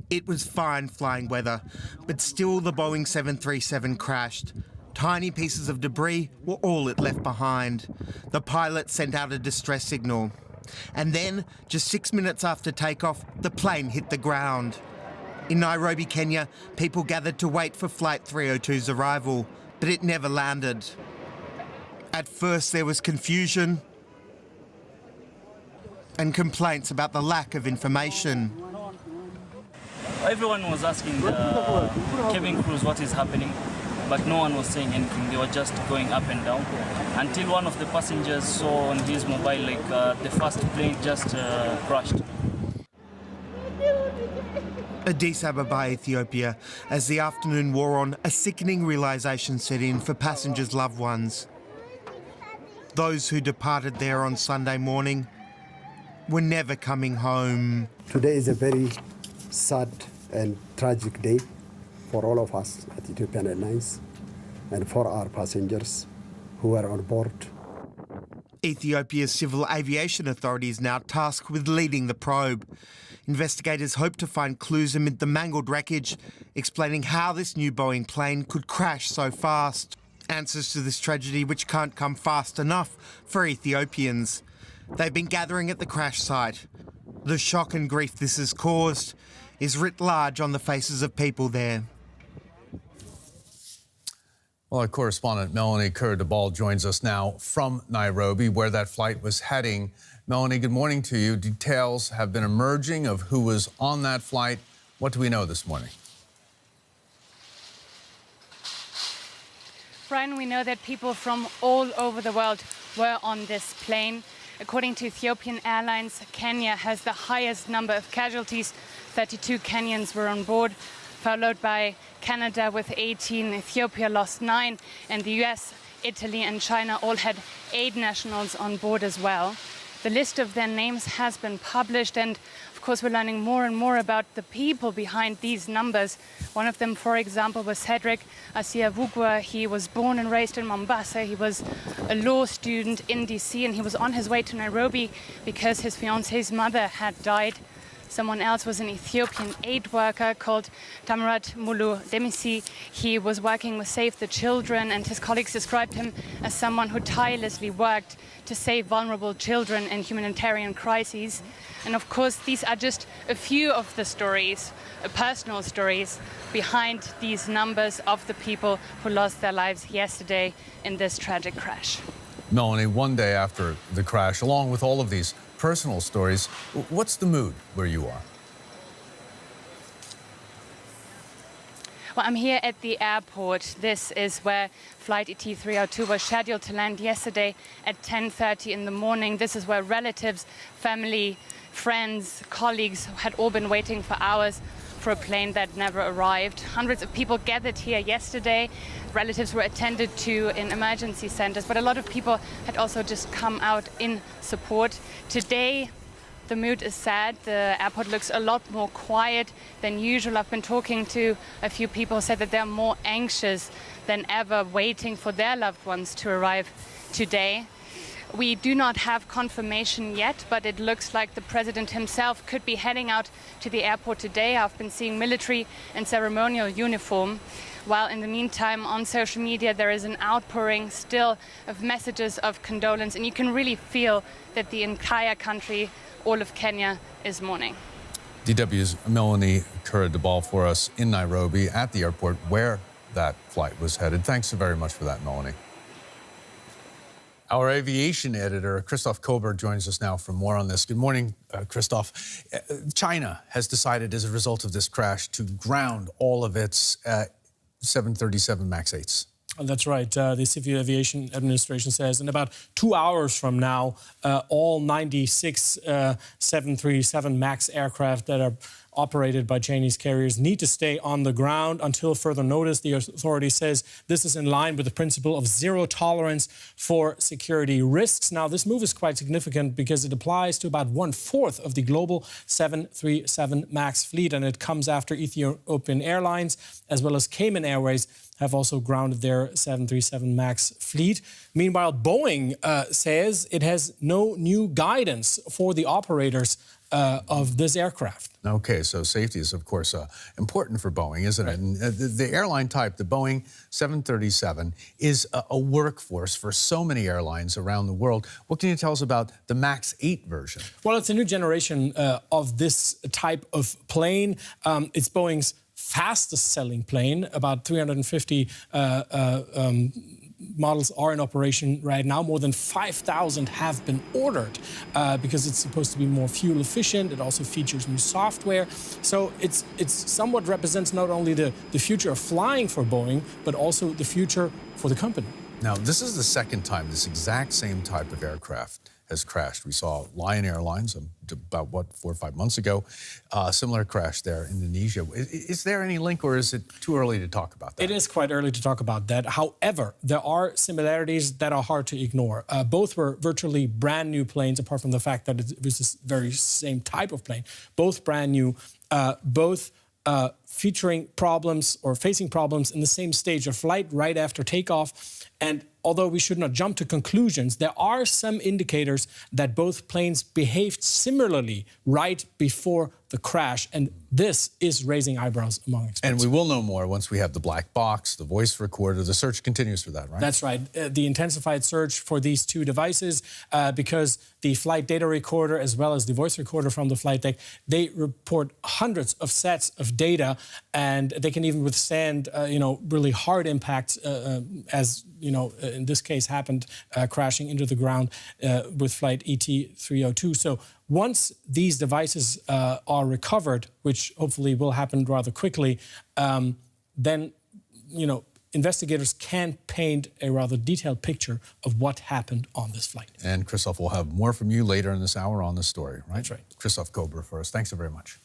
It was fine flying weather, but still the Boeing 737 crashed. Tiny pieces of debris were all it left behind. The pilot sent out a distress signal. And then, just 6 minutes after takeoff, the plane hit the ground. In Nairobi, Kenya, people gathered to wait for Flight 302's arrival, but it never landed. At first there was confusion and complaints about the lack of information. Everyone was asking the cabin crews what is happening, but no one was saying anything. They were just going up and down until one of the passengers saw on his mobile like the first plane just crashed. Addis Ababa, Ethiopia, as the afternoon wore on, a sickening realisation set in for passengers' loved ones. Those who departed there on Sunday morning were never coming home. Today is a very sad and tragic day for all of us at Ethiopian Airlines and for our passengers who were on board. Ethiopia's Civil Aviation Authority is now tasked with leading the probe. Investigators hope to find clues amid the mangled wreckage, explaining how this new Boeing plane could crash so fast. Answers to this tragedy which can't come fast enough for Ethiopians. They've been gathering at the crash site. The shock and grief this has caused is writ large on the faces of people there. Well, our correspondent Melanie Kerr-Debal joins us now from Nairobi, where that flight was heading. Melanie, good morning to you. Details have been emerging of who was on that flight. What do we know this morning? Brian, we know that people from all over the world were on this plane. According to Ethiopian Airlines, Kenya has the highest number of casualties. 32 Kenyans were on board, followed by Canada with 18. Ethiopia lost 9, and the US, Italy and China all had 8 nationals on board as well. The list of their names has been published, and of course we're learning more and more about the people behind these numbers. One of them, for example, was Cedric Asiavugwa. He was born and raised in Mombasa. He was a law student in DC, and he was on his way to Nairobi because his fiance's mother had died. Someone else was an Ethiopian aid worker called Tamrat Mulu Demisi. He was working with Save the Children, and his colleagues described him as someone who tirelessly worked to save vulnerable children in humanitarian crises. And of course, these are just a few of the stories, personal stories, behind these numbers of the people who lost their lives yesterday in this tragic crash. Melanie, one day after the crash, along with all of these personal stories, what's the mood where you are? Well, I'm here at the airport. This is where flight ET302 was scheduled to land yesterday at 10:30 in the morning. This is where relatives, family, friends, colleagues had all been waiting for hours for a plane that never arrived. Hundreds of people gathered here yesterday. Relatives were attended to in emergency centers, but a lot of people had also just come out in support. Today, the mood is sad. The airport looks a lot more quiet than usual. I've been talking to a few people who said that they're more anxious than ever, waiting for their loved ones to arrive today. We do not have confirmation yet, but it looks like the president himself could be heading out to the airport today. I've been seeing military and ceremonial uniform. While in the meantime, on social media, there is an outpouring still of messages of condolence, and you can really feel that the entire country, all of Kenya, is mourning. DW's Melanie Kerr-Debal for us in Nairobi at the airport where that flight was headed. Thanks so very much for that, Melanie. Our aviation editor, Christoph Kober, joins us now for more on this. Good morning, Christoph. China has decided as a result of this crash to ground all of its 737 MAX 8s. That's right. The Civil Aviation Administration says in about 2 hours from now, all 96 737 MAX aircraft that are operated by Chinese carriers need to stay on the ground until further notice. The authority says this is in line with the principle of zero tolerance for security risks. Now, this move is quite significant because it applies to about 1/4 of the global 737 MAX fleet, and it comes after Ethiopian Airlines as well as Cayman Airways have also grounded their 737 MAX fleet. Meanwhile, Boeing says it has no new guidance for the operators of this aircraft. Okay, so safety is, of course, important for Boeing, isn't it? And the airline type, the Boeing 737, is a workforce for so many airlines around the world. What can you tell us about the MAX 8 version? Well, it's a new generation of this type of plane. It's Boeing's fastest-selling plane. About 350 models are in operation right now. More than 5,000 have been ordered because it's supposed to be more fuel efficient. It also features new software. So it's somewhat represents not only the future of flying for Boeing, but also the future for the company. Now, this is the second time this exact same type of aircraft has crashed. We saw Lion Airlines about, 4 or 5 months ago. Similar crash there in Indonesia. Is there any link, or is it too early to talk about that? It is quite early to talk about that. However, there are similarities that are hard to ignore. Both were virtually brand new planes, apart from the fact that it was the very same type of plane. Both brand new, both featuring problems or facing problems in the same stage of flight right after takeoff. And although we should not jump to conclusions, there are some indicators that both planes behaved similarly right before the crash. And this is raising eyebrows among experts. And we will know more once we have the black box, the voice recorder. The search continues for that, right? That's right. The intensified search for these two devices, because the flight data recorder as well as the voice recorder from the flight deck, they report hundreds of sets of data, and they can even withstand, really hard impacts, as in this case happened, crashing into the ground with flight ET-302. So once these devices are recovered, which hopefully will happen rather quickly, then, investigators can paint a rather detailed picture of what happened on this flight. And Christoph, we'll have more from you later in this hour on this story, right? That's right. Christoph Kober for us. Thanks so very much.